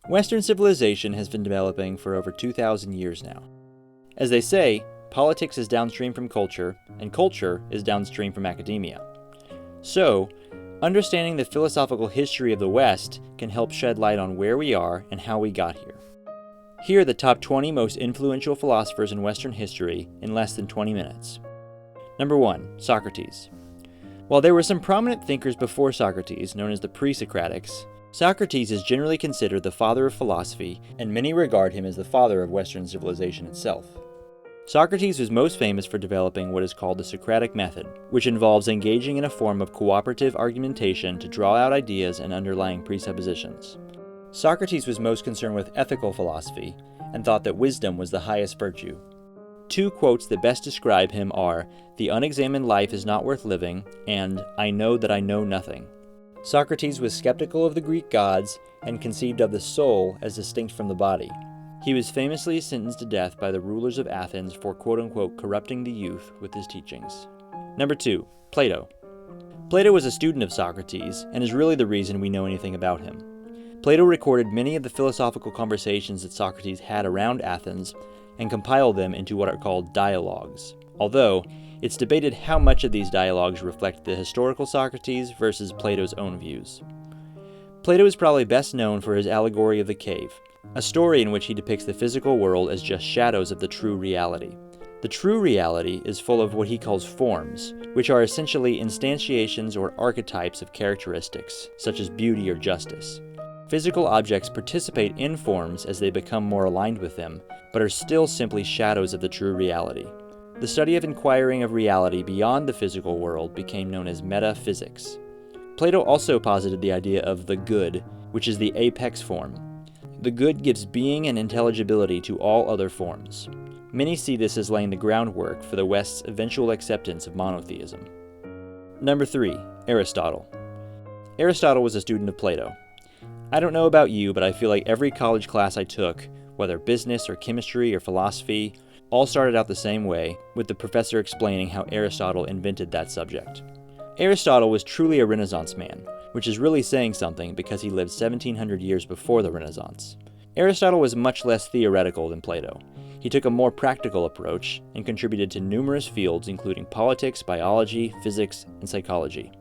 Western civilization has been developing for over 2,000 years now. As they say, politics is downstream from culture, and culture is downstream from academia. So, understanding the philosophical history of the West can help shed light on where we are and how we got here. Here are the top 20 most influential philosophers in Western history in less than 20 minutes. Number 1. Socrates. While there were some prominent thinkers before Socrates, known as the pre-Socratics, Socrates is generally considered the father of philosophy, and many regard him as the father of Western civilization itself. Socrates was most famous for developing what is called the Socratic method, which involves engaging in a form of cooperative argumentation to draw out ideas and underlying presuppositions. Socrates was most concerned with ethical philosophy, and thought that wisdom was the highest virtue. Two quotes that best describe him are, "The unexamined life is not worth living," and "I know that I know nothing." Socrates was skeptical of the Greek gods and conceived of the soul as distinct from the body. He was famously sentenced to death by the rulers of Athens for quote-unquote corrupting the youth with his teachings. Number 2. Plato. Plato was a student of Socrates and is really the reason we know anything about him. Plato recorded many of the philosophical conversations that Socrates had around Athens and compiled them into what are called dialogues, although it's debated how much of these dialogues reflect the historical Socrates versus Plato's own views. Plato is probably best known for his allegory of the cave, a story in which he depicts the physical world as just shadows of the true reality. The true reality is full of what he calls forms, which are essentially instantiations or archetypes of characteristics, such as beauty or justice. Physical objects participate in forms as they become more aligned with them, but are still simply shadows of the true reality. The study of inquiring of reality beyond the physical world became known as metaphysics. Plato also posited the idea of the good, which is the apex form. The good gives being and intelligibility to all other forms. Many see this as laying the groundwork for the West's eventual acceptance of monotheism. Number 3. Aristotle. Aristotle was a student of Plato. I don't know about you, but I feel like every college class I took, whether business or chemistry or philosophy, all started out the same way, with the professor explaining how Aristotle invented that subject. Aristotle was truly a Renaissance man, which is really saying something because he lived 1700 years before the Renaissance. Aristotle was much less theoretical than Plato. He took a more practical approach and contributed to numerous fields including politics, biology, physics, and psychology.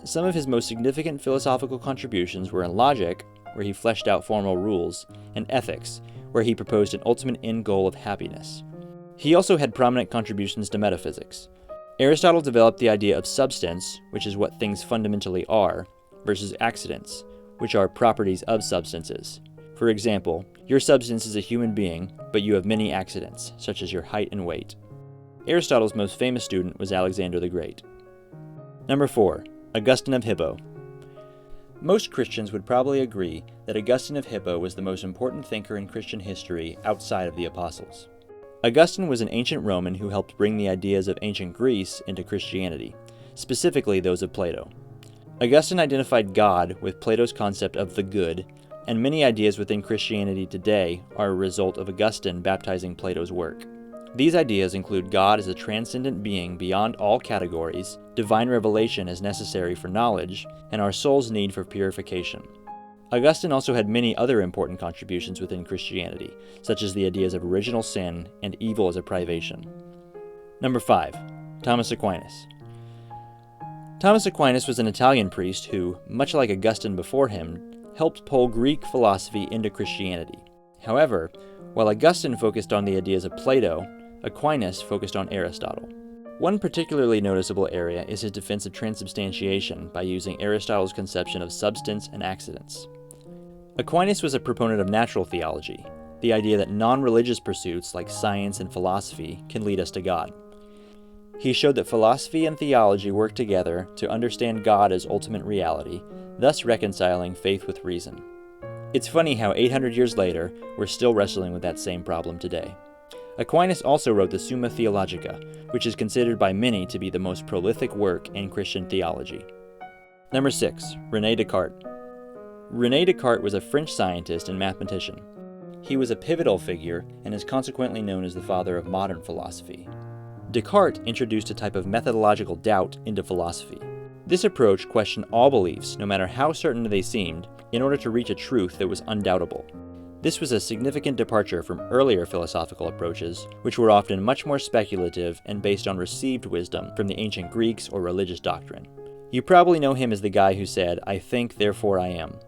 Some of his most significant philosophical contributions were in logic, where he fleshed out formal rules, and ethics, where he proposed an ultimate end goal of happiness. He also had prominent contributions to metaphysics. Aristotle developed the idea of substance, which is what things fundamentally are, versus accidents, which are properties of substances. For example, your substance is a human being, but you have many accidents, such as your height and weight. Aristotle's most famous student was Alexander the Great. Number 4. Augustine of Hippo. Most Christians would probably agree that Augustine of Hippo was the most important thinker in Christian history outside of the apostles. Augustine was an ancient Roman who helped bring the ideas of ancient Greece into Christianity, specifically those of Plato. Augustine identified God with Plato's concept of the good, and many ideas within Christianity today are a result of Augustine baptizing Plato's work. These ideas include God as a transcendent being beyond all categories, divine revelation as necessary for knowledge, and our soul's need for purification. Augustine also had many other important contributions within Christianity, such as the ideas of original sin and evil as a privation. Number 5. Thomas Aquinas. Thomas Aquinas was an Italian priest who, much like Augustine before him, helped pull Greek philosophy into Christianity. However, while Augustine focused on the ideas of Plato, Aquinas focused on Aristotle. One particularly noticeable area is his defense of transubstantiation by using Aristotle's conception of substance and accidents. Aquinas was a proponent of natural theology, the idea that non-religious pursuits like science and philosophy can lead us to God. He showed that philosophy and theology work together to understand God as ultimate reality, thus reconciling faith with reason. It's funny how 800 years later, we're still wrestling with that same problem today. Aquinas also wrote the Summa Theologica, which is considered by many to be the most prolific work in Christian theology. Number 6. René Descartes. René Descartes was a French scientist and mathematician. He was a pivotal figure and is consequently known as the father of modern philosophy. Descartes introduced a type of methodological doubt into philosophy. This approach questioned all beliefs, no matter how certain they seemed, in order to reach a truth that was undoubtable. This was a significant departure from earlier philosophical approaches, which were often much more speculative and based on received wisdom from the ancient Greeks or religious doctrine. You probably know him as the guy who said, "I think, therefore I am."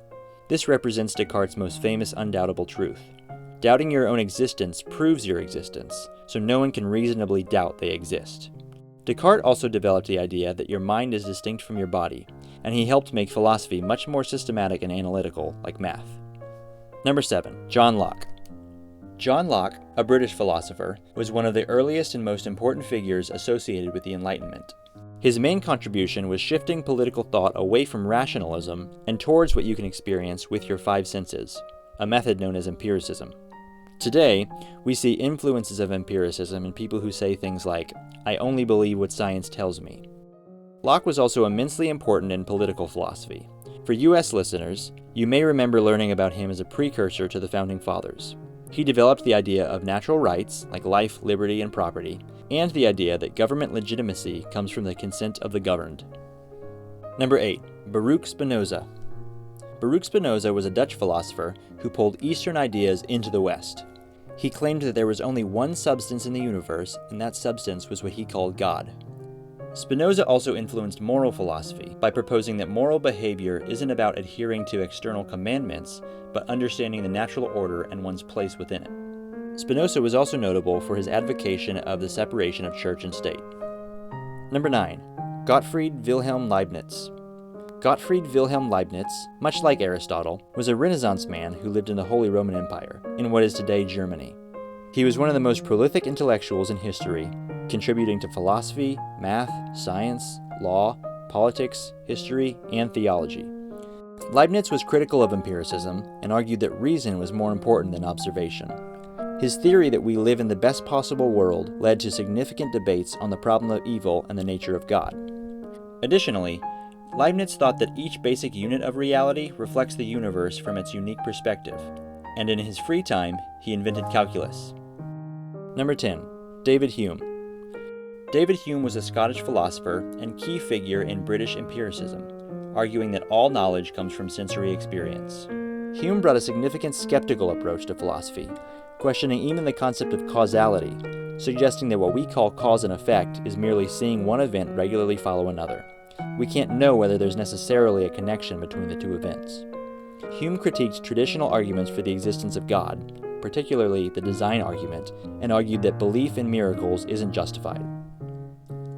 This represents Descartes' most famous undoubtable truth. Doubting your own existence proves your existence, so no one can reasonably doubt they exist. Descartes also developed the idea that your mind is distinct from your body, and he helped make philosophy much more systematic and analytical, like math. Number 7. John Locke. John Locke, a British philosopher, was one of the earliest and most important figures associated with the Enlightenment. His main contribution was shifting political thought away from rationalism and towards what you can experience with your five senses, a method known as empiricism. Today, we see influences of empiricism in people who say things like, "I only believe what science tells me." Locke was also immensely important in political philosophy. For US listeners, you may remember learning about him as a precursor to the Founding Fathers. He developed the idea of natural rights, like life, liberty, and property, and the idea that government legitimacy comes from the consent of the governed. Number 8. Baruch Spinoza. Baruch Spinoza was a Dutch philosopher who pulled Eastern ideas into the West. He claimed that there was only one substance in the universe, and that substance was what he called God. Spinoza also influenced moral philosophy by proposing that moral behavior isn't about adhering to external commandments, but understanding the natural order and one's place within it. Spinoza was also notable for his advocacy of the separation of church and state. Number 9. Gottfried Wilhelm Leibniz. Gottfried Wilhelm Leibniz, much like Aristotle, was a Renaissance man who lived in the Holy Roman Empire, in what is today Germany. He was one of the most prolific intellectuals in history, contributing to philosophy, math, science, law, politics, history, and theology. Leibniz was critical of empiricism and argued that reason was more important than observation. His theory that we live in the best possible world led to significant debates on the problem of evil and the nature of God. Additionally, Leibniz thought that each basic unit of reality reflects the universe from its unique perspective, and in his free time, he invented calculus. Number 10. David Hume. David Hume was a Scottish philosopher and key figure in British empiricism, arguing that all knowledge comes from sensory experience. Hume brought a significant skeptical approach to philosophy, questioning even the concept of causality, suggesting that what we call cause and effect is merely seeing one event regularly follow another. We can't know whether there's necessarily a connection between the two events. Hume critiqued traditional arguments for the existence of God, particularly the design argument, and argued that belief in miracles isn't justified.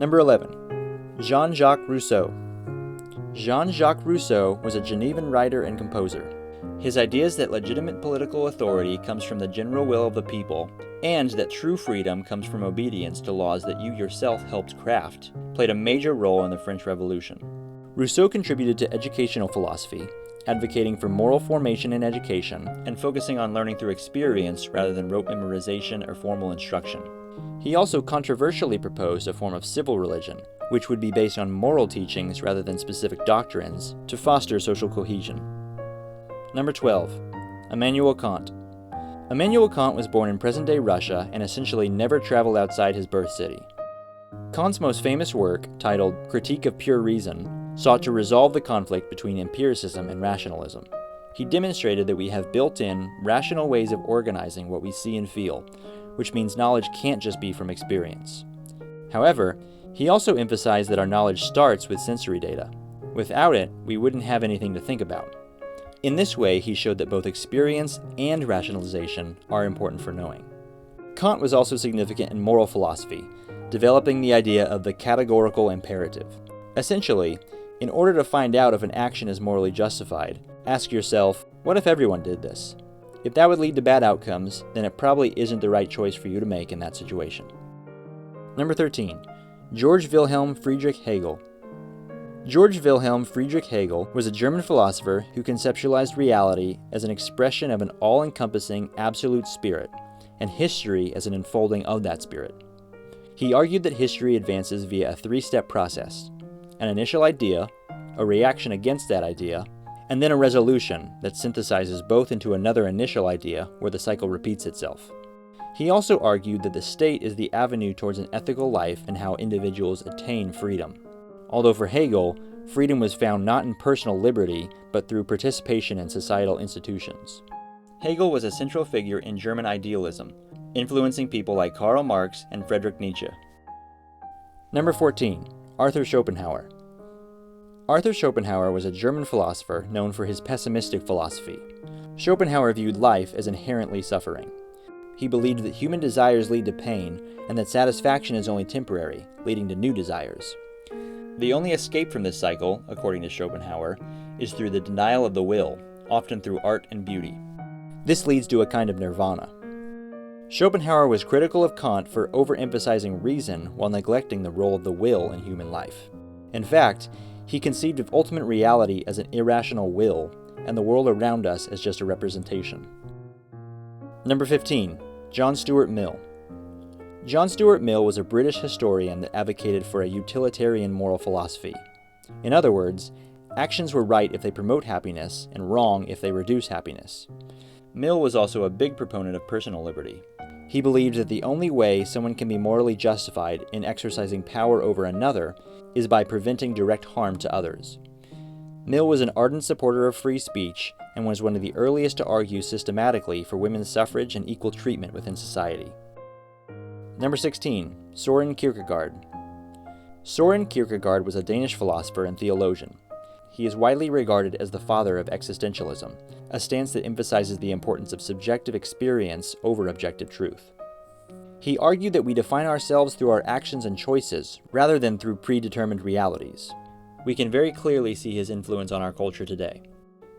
Number 11. Jean-Jacques Rousseau. Jean-Jacques Rousseau was a Genevan writer and composer. His ideas that legitimate political authority comes from the general will of the people, and that true freedom comes from obedience to laws that you yourself helped craft, played a major role in the French Revolution. Rousseau contributed to educational philosophy, advocating for moral formation in education and focusing on learning through experience rather than rote memorization or formal instruction. He also controversially proposed a form of civil religion, which would be based on moral teachings rather than specific doctrines, to foster social cohesion. Number 12. Immanuel Kant. Immanuel Kant was born in present-day Russia and essentially never traveled outside his birth city. Kant's most famous work, titled Critique of Pure Reason, sought to resolve the conflict between empiricism and rationalism. He demonstrated that we have built-in, rational ways of organizing what we see and feel, which means knowledge can't just be from experience. However, he also emphasized that our knowledge starts with sensory data. Without it, we wouldn't have anything to think about. In this way, he showed that both experience and rationalization are important for knowing. Kant was also significant in moral philosophy, developing the idea of the categorical imperative. Essentially, in order to find out if an action is morally justified, ask yourself, what if everyone did this? If that would lead to bad outcomes, then it probably isn't the right choice for you to make in that situation. Number 13. George Wilhelm Friedrich Hegel. George Wilhelm Friedrich Hegel was a German philosopher who conceptualized reality as an expression of an all-encompassing absolute spirit, and history as an unfolding of that spirit. He argued that history advances via a three-step process: an initial idea, a reaction against that idea, and then a resolution that synthesizes both into another initial idea where the cycle repeats itself. He also argued that the state is the avenue towards an ethical life and how individuals attain freedom. Although for Hegel, freedom was found not in personal liberty, but through participation in societal institutions. Hegel was a central figure in German idealism, influencing people like Karl Marx and Friedrich Nietzsche. Number 14. Arthur Schopenhauer. Arthur Schopenhauer was a German philosopher known for his pessimistic philosophy. Schopenhauer viewed life as inherently suffering. He believed that human desires lead to pain and that satisfaction is only temporary, leading to new desires. The only escape from this cycle, according to Schopenhauer, is through the denial of the will, often through art and beauty. This leads to a kind of nirvana. Schopenhauer was critical of Kant for overemphasizing reason while neglecting the role of the will in human life. In fact, he conceived of ultimate reality as an irrational will, and the world around us as just a representation. Number 15. John Stuart Mill. John Stuart Mill was a British historian that advocated for a utilitarian moral philosophy. In other words, actions were right if they promote happiness and wrong if they reduce happiness. Mill was also a big proponent of personal liberty. He believed that the only way someone can be morally justified in exercising power over another is by preventing direct harm to others. Mill was an ardent supporter of free speech and was one of the earliest to argue systematically for women's suffrage and equal treatment within society. Number 16. Søren Kierkegaard. Søren Kierkegaard was a Danish philosopher and theologian. He is widely regarded as the father of existentialism, a stance that emphasizes the importance of subjective experience over objective truth. He argued that we define ourselves through our actions and choices, rather than through predetermined realities. We can very clearly see his influence on our culture today.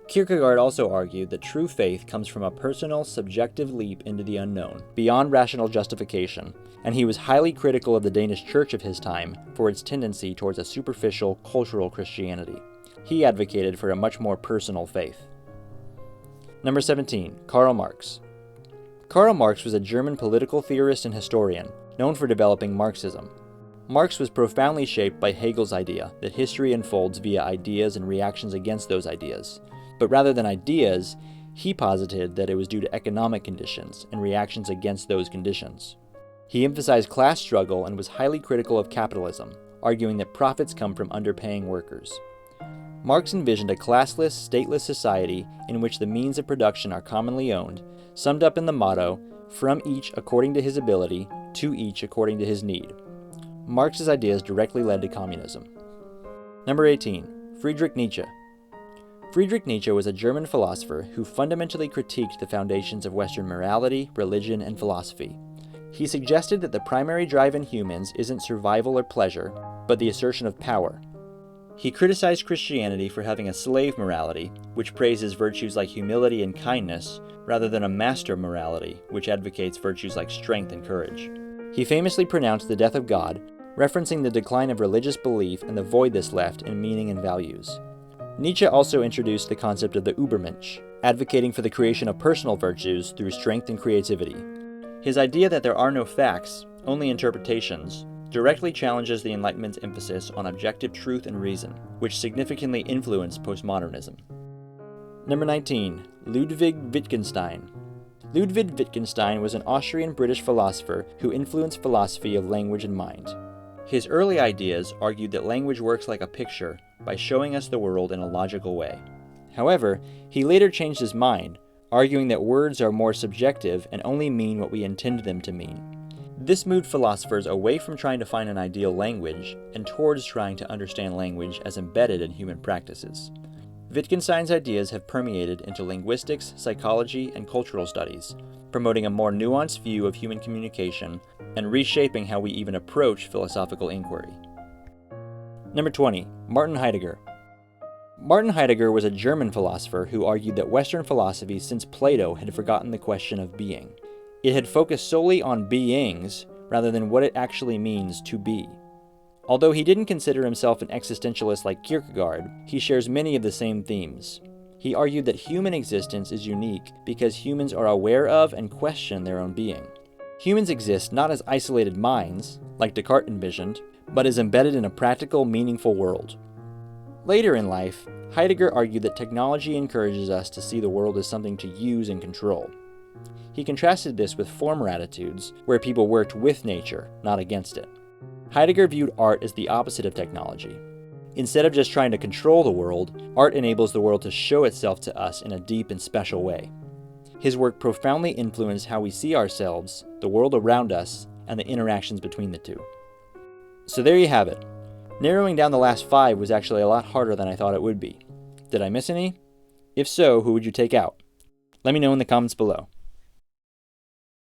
Kierkegaard also argued that true faith comes from a personal, subjective leap into the unknown, beyond rational justification, and he was highly critical of the Danish church of his time for its tendency towards a superficial, cultural Christianity. He advocated for a much more personal faith. Number 17. Karl Marx. Karl Marx was a German political theorist and historian, known for developing Marxism. Marx was profoundly shaped by Hegel's idea that history unfolds via ideas and reactions against those ideas. But rather than ideas, he posited that it was due to economic conditions and reactions against those conditions. He emphasized class struggle and was highly critical of capitalism, arguing that profits come from underpaying workers. Marx envisioned a classless, stateless society in which the means of production are commonly owned, summed up in the motto, "From each according to his ability, to each according to his need." Marx's ideas directly led to communism. Number 18. Friedrich Nietzsche. Friedrich Nietzsche was a German philosopher who fundamentally critiqued the foundations of Western morality, religion, and philosophy. He suggested that the primary drive in humans isn't survival or pleasure, but the assertion of power. He criticized Christianity for having a slave morality, which praises virtues like humility and kindness, rather than a master morality, which advocates virtues like strength and courage. He famously pronounced the death of God, referencing the decline of religious belief and the void this left in meaning and values. Nietzsche also introduced the concept of the Übermensch, advocating for the creation of personal virtues through strength and creativity. His idea that there are no facts, only interpretations, directly challenges the Enlightenment's emphasis on objective truth and reason, which significantly influenced postmodernism. Number 19. Ludwig Wittgenstein. Ludwig Wittgenstein was an Austrian-British philosopher who influenced philosophy of language and mind. His early ideas argued that language works like a picture by showing us the world in a logical way. However, he later changed his mind, arguing that words are more subjective and only mean what we intend them to mean. This moved philosophers away from trying to find an ideal language and towards trying to understand language as embedded in human practices. Wittgenstein's ideas have permeated into linguistics, psychology, and cultural studies, promoting a more nuanced view of human communication and reshaping how we even approach philosophical inquiry. Number 20. Martin Heidegger. Martin Heidegger was a German philosopher who argued that Western philosophy since Plato had forgotten the question of being. It had focused solely on beings rather than what it actually means to be. Although he didn't consider himself an existentialist like Kierkegaard, he shares many of the same themes. He argued that human existence is unique because humans are aware of and question their own being. Humans exist not as isolated minds, like Descartes envisioned, but as embedded in a practical, meaningful world. Later in life, Heidegger argued that technology encourages us to see the world as something to use and control. He contrasted this with former attitudes, where people worked with nature, not against it. Heidegger viewed art as the opposite of technology. Instead of just trying to control the world, art enables the world to show itself to us in a deep and special way. his work profoundly influenced how we see ourselves, the world around us, and the interactions between the two. So there you have it. Narrowing down the last 5 was actually a lot harder than I thought it would be. Did I miss any? If so, who would you take out? Let me know in the comments below.